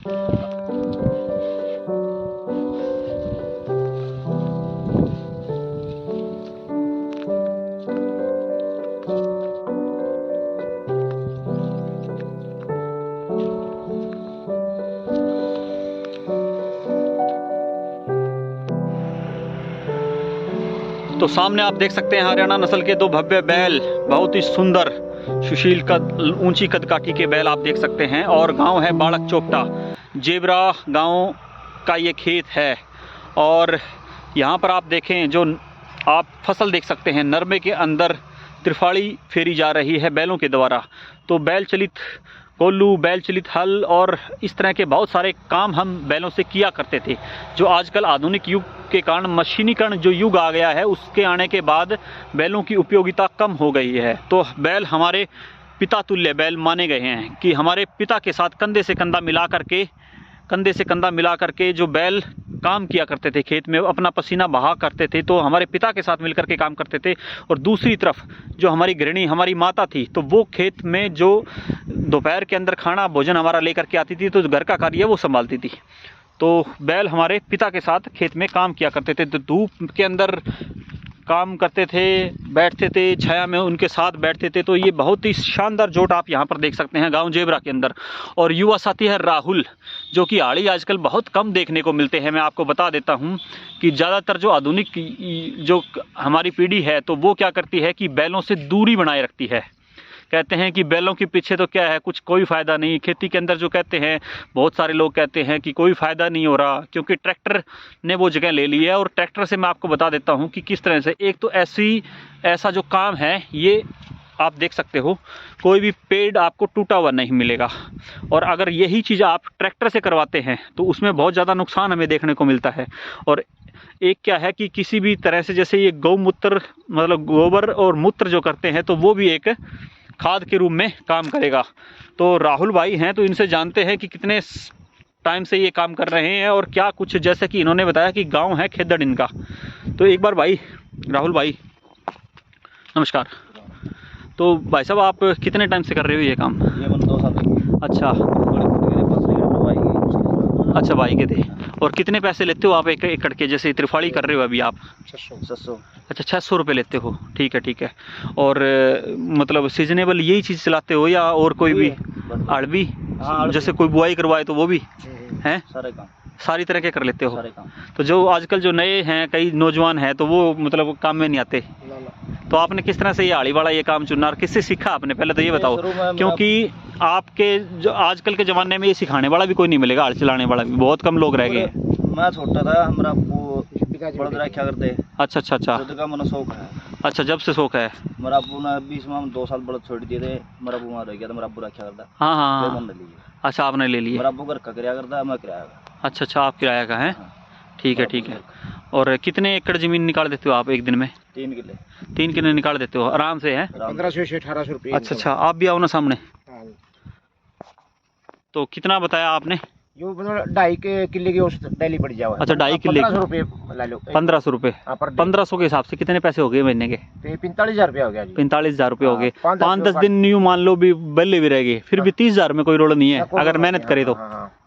तो सामने आप देख सकते हैं हरियाणा नस्ल के दो भव्य बैल, बहुत ही सुंदर सुशील कद, ऊंची कदकाठी के बैल आप देख सकते हैं। और गांव है बाड़क चोपटा, जेबरा गांव का ये खेत है। और यहाँ पर आप देखें जो आप फसल देख सकते हैं, नरमे के अंदर त्रिफाड़ी फेरी जा रही है बैलों के द्वारा। तो बैल चलित कोल्लू, बैल चलित हल और इस तरह के बहुत सारे काम हम बैलों से किया करते थे, जो आजकल आधुनिक युग के कारण मशीनीकरण जो युग आ गया है, उसके आने के बाद बैलों की उपयोगिता कम हो गई है। तो बैल हमारे पिता तुल्य बैल माने गए हैं कि हमारे पिता के साथ कंधे से कंधा मिला करके जो बैल काम किया करते थे, खेत में अपना पसीना बहा करते थे, तो हमारे पिता के साथ मिलकर के काम करते थे। और दूसरी तरफ जो हमारी गृहिणी, हमारी माता थी, तो वो खेत में जो दोपहर के अंदर खाना भोजन हमारा लेकर के आती थी, तो घर का कार्य वो संभालती थी। तो बैल हमारे पिता के साथ खेत में काम किया करते थे, तो धूप के अंदर काम करते थे, बैठते थे, छाया में उनके साथ बैठते थे। तो ये बहुत ही शानदार जोट आप यहाँ पर देख सकते हैं गांव जेबरा के अंदर। और युवा साथी है राहुल, जो कि आड़ी आजकल बहुत कम देखने को मिलते हैं। मैं आपको बता देता हूँ कि ज़्यादातर जो आधुनिक जो हमारी पीढ़ी है, तो वो क्या करती है कि बैलों से दूरी बनाए रखती है। कहते हैं कि बैलों के पीछे तो क्या है, कुछ कोई फ़ायदा नहीं। खेती के अंदर जो कहते हैं, बहुत सारे लोग कहते हैं कि कोई फ़ायदा नहीं हो रहा, क्योंकि ट्रैक्टर ने वो जगह ले ली है। और ट्रैक्टर से मैं आपको बता देता हूं कि किस तरह से, एक तो ऐसा जो काम है, ये आप देख सकते हो, कोई भी पेड़ आपको टूटा हुआ नहीं मिलेगा। और अगर यही चीज़ आप ट्रैक्टर से करवाते हैं, तो उसमें बहुत ज़्यादा नुकसान हमें देखने को मिलता है। और एक क्या है कि किसी भी तरह से, जैसे ये गौमूत्र मतलब गोबर और मूत्र जो करते हैं, तो वो भी एक खाद के रूप में काम करेगा। तो राहुल भाई हैं, तो इनसे जानते हैं कि कितने टाइम से ये काम कर रहे हैं और क्या कुछ, जैसे कि इन्होंने बताया कि गांव है खेदड़ इनका। तो एक बार भाई, राहुल भाई नमस्कार। तो भाई साहब, आप कितने टाइम से कर रहे हो ये काम? ये 2 साल। अच्छा अच्छा, भाई के थे। और कितने पैसे लेते हो आप एक एकड़ के, जैसे त्रिफाड़ी कर रहे हो अभी आप? 600। अच्छा, 600 रुपये लेते हो, ठीक है ठीक है। और मतलब सीजनेबल यही चीज़ चलाते हो या और कोई भी अड़बी? जैसे कोई बुआई करवाए तो वो भी हैं? सारे काम सारी तरह के कर लेते हो? सारे काम। तो जो आजकल जो नए हैं, कई नौजवान हैं, तो वो मतलब काम में नहीं आते। तो आपने किस तरह से ये आड़ी वाला ये काम चुना और किससे सीखा आपने, पहले तो ये बताओ। क्योंकि आपके जो आजकल के ज़माने में ये सिखाने वाला भी कोई नहीं मिलेगा, आड़ चलाने वाला भी बहुत कम लोग रह गए। मैं छोटा था, हमारा वो बड़ोदरा क्या करते। अच्छा अच्छा अच्छा, का मन शौक है। अच्छा, जब से शौक है। मेरा अबू ने बीच में 2 साल बड़द छोड़ दिए थे, मेरा अबू वहाँ रह गया था, मेरा अबू रखा करता। हाँ हाँ, फिर मैंने लिए। अच्छा, आपने ले लिए। मेरा अबू घर का किराया करता, मैं किराया का। अच्छा अच्छा, आप किराया का है, ठीक है ठीक है। और कितने एकड़ ज़मीन निकाल देते हो आप एक दिन में? 3 किले। 3 किले निकाल देते हो आराम से है? 1500 से 1800 रुपये। अच्छा अच्छा, आप भी आओ ना सामने। तो कितना बताया आपने? जो 2.5 किले की औसत डेली पड़ जाओ। अच्छा, 2.5 किले 1500 रुपये ला लो। 1500 रुपये। 1500 के हिसाब से कितने पैसे हो गए महीने के? 45,000 रुपये हो गया जी। 45,000 रुपये हो गए। 5-10 दिन दिन न्यू मान लो भी बल्ले भी रह गए, फिर भी 30,000 में कोई रोड नहीं है अगर मेहनत करे तो।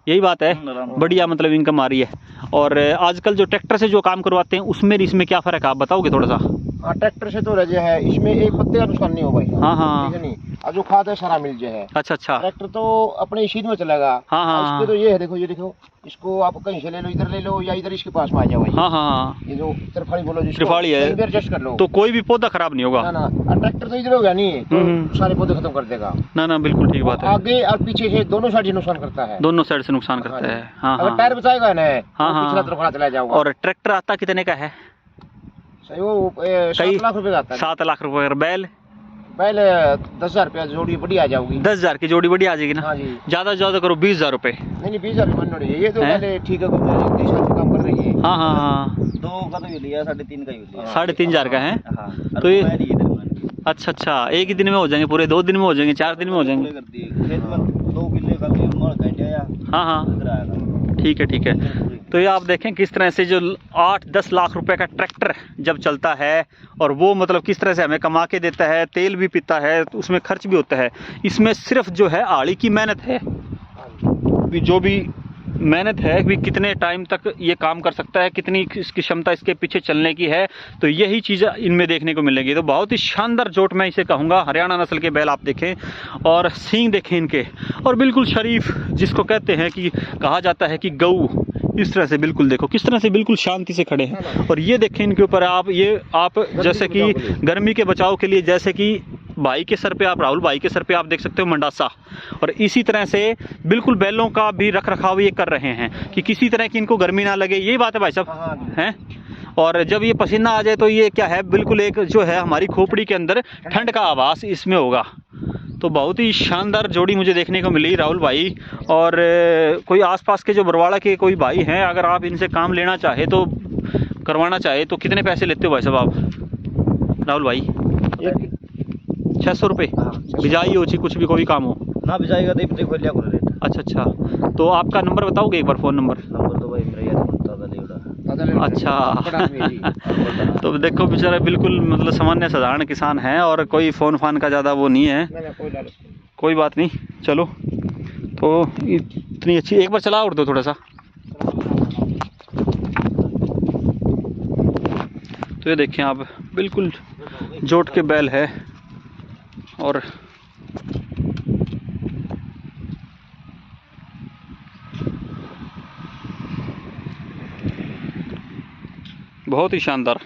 यही बात है, बढ़िया मतलब इनकम आ रही है। और आजकल जो ट्रैक्टर से जो काम करवाते हैं, उसमें इसमें क्या फ़र्क है, आप बताओगे थोड़ा सा? ट्रैक्टर से तो रजे है, इसमें एक पत्ते का नुकसान नहीं हो भाई। हाँ हाँ, ठीक है नहीं, और जो खाद है सारा मिल जाए। अच्छा अच्छा, ट्रैक्टर तो अपने इसी में चलेगा। हाँ हाँ, इसके तो ये है, देखो ये देखो, इसको आप कहीं से ले लो, इधर ले लो या इधर इसके पास में आ जाओ। हाँ हाँ, ये जो त्रिफाड़ी बोलो, त्रिफाड़ी है, एडजस्ट कर लो तो कोई भी पौधा खराब नहीं होगा। ना ना, और ट्रैक्टर तो इधर हो गया नहीं, तो सारे पौधे खत्म कर देगा। ना ना, बिल्कुल ठीक बात है। आगे और पीछे से दोनों साइड से नुकसान करता है। दोनों साइड से नुकसान करता है। हाँ अगर हाँ, टायर बचाएगा ना, हाँ हाँ, पिछला तरफ चला जाओगा। और ट्रैक्टर आता कितने का है? सही वो 7 लाख रुपए का आता है। 7 लाख रुपए। और बैल? बैल 10,000 रुपया जोड़ी बड़ी आ जाओगी। 10,000 की जोड़ी बड़ी आ जाएगी ना? हाँ जी। ज्यादा से ज्यादा करो 20,000 रुपए। नहीं 20,000 रुपये ये तो पहले ठीक है, 30 साल से काम कर रही है। हाँ हाँ हाँ, 2 का तो लिया, 3.5 का ही लिया। 3,500 का है। हाँ, तो ये अच्छा अच्छा, एक ही दिन में हो जाएंगे पूरे? 2 दिन में हो जाएंगे? 4 दिन में हो जाएंगे? खेत में 2 किले का भी मोड़ काटा या। हाँ हाँ, ठीक है ठीक है। तो ये आप देखें किस तरह से जो 8-10 लाख रुपए का ट्रैक्टर जब चलता है, और वो मतलब किस तरह से हमें कमा के देता है, तेल भी पीता है, तो उसमें खर्च भी होता है। इसमें सिर्फ जो है आड़ी की मेहनत है, जो भी मेहनत है भी कितने टाइम तक ये काम कर सकता है, कितनी इसकी क्षमता इसके पीछे चलने की है, तो यही चीज़ इनमें देखने को मिलेगी। तो बहुत ही शानदार जोट मैं इसे कहूँगा, हरियाणा नस्ल के बैल आप देखें और सींग देखें इनके, और बिल्कुल शरीफ जिसको कहते हैं कि कहा जाता है कि गऊ, इस तरह से बिल्कुल देखो किस तरह से बिल्कुल शांति से खड़े हैं। और ये देखें इनके ऊपर आप जैसे कि गर्मी के बचाव के लिए, जैसे कि भाई के सर पे आप, राहुल भाई के सर पे आप देख सकते हो मंडासा, और इसी तरह से बिल्कुल बैलों का भी रख रखाव ये कर रहे हैं कि किसी तरह की इनको गर्मी ना लगे। यही बात है भाई साहब, हैं? और जब ये पसीना आ जाए तो ये क्या है, बिल्कुल एक जो है हमारी खोपड़ी के अंदर ठंड का आभास इसमें होगा। तो बहुत ही शानदार जोड़ी मुझे देखने को मिली राहुल भाई। और कोई आसपास के जो बरवाड़ा के कोई भाई हैं, अगर आप इनसे काम लेना चाहे तो, करवाना चाहे तो कितने पैसे लेते हो भाई साहब आप राहुल भाई? 600 रुपये बिजाई हो, कुछ भी कोई काम हो ना बिजाएगा तो खोल लिया करो रेट। अच्छा, तो आपका नंबर बताओगे एक बार, फ़ोन नंबर? तो भाई मेरा यार अच्छा तो देखो बेचारा बिल्कुल मतलब सामान्य साधारण किसान हैं, और कोई फ़ोन फान का ज़्यादा वो नहीं है। कोई बात नहीं, चलो। तो इतनी अच्छी, एक बार चला और दो थोड़ा सा। तो ये देखें आप, बिल्कुल जोट के बैल है। और बहुत ही शानदार।